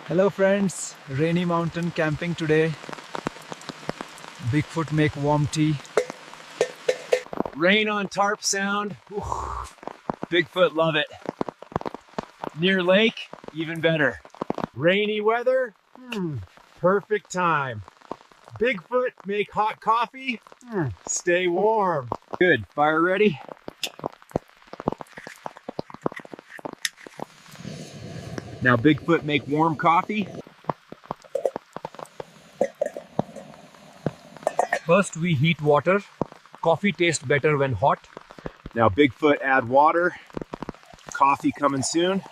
Hello friends, rainy mountain camping today. Bigfoot make warm tea. Rain on tarp sound. Whew. Bigfoot love it. Near lake, even better. Rainy weather, perfect time. Bigfoot make hot coffee, stay warm. Good, fire ready? Now Bigfoot make warm coffee. First we heat water. Coffee tastes better when hot. Now Bigfoot add water. Coffee coming soon.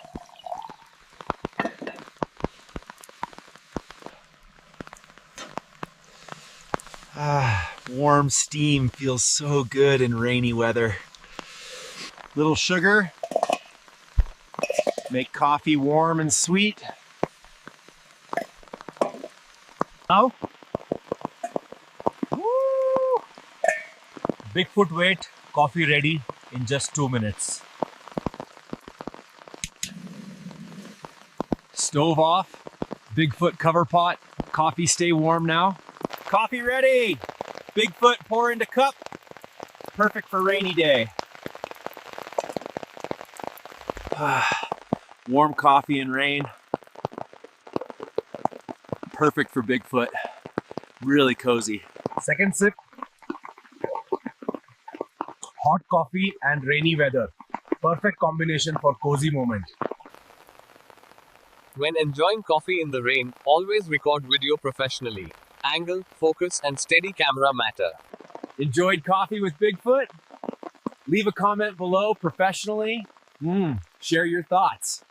Warm steam feels so good in rainy weather. Little sugar. Make coffee warm and sweet. Now, woo! Bigfoot wait, coffee ready in just 2 minutes. Stove off, Bigfoot cover pot, coffee stay warm now. Coffee ready. Bigfoot pour into cup. Perfect for rainy day. Warm coffee and rain. Perfect for Bigfoot. Really cozy. Second sip, hot coffee and rainy weather. Perfect combination for cozy moment. When enjoying coffee in the rain, always record video professionally. Angle, focus, and steady camera matter. Enjoyed coffee with Bigfoot? Leave a comment below professionally. Share your thoughts.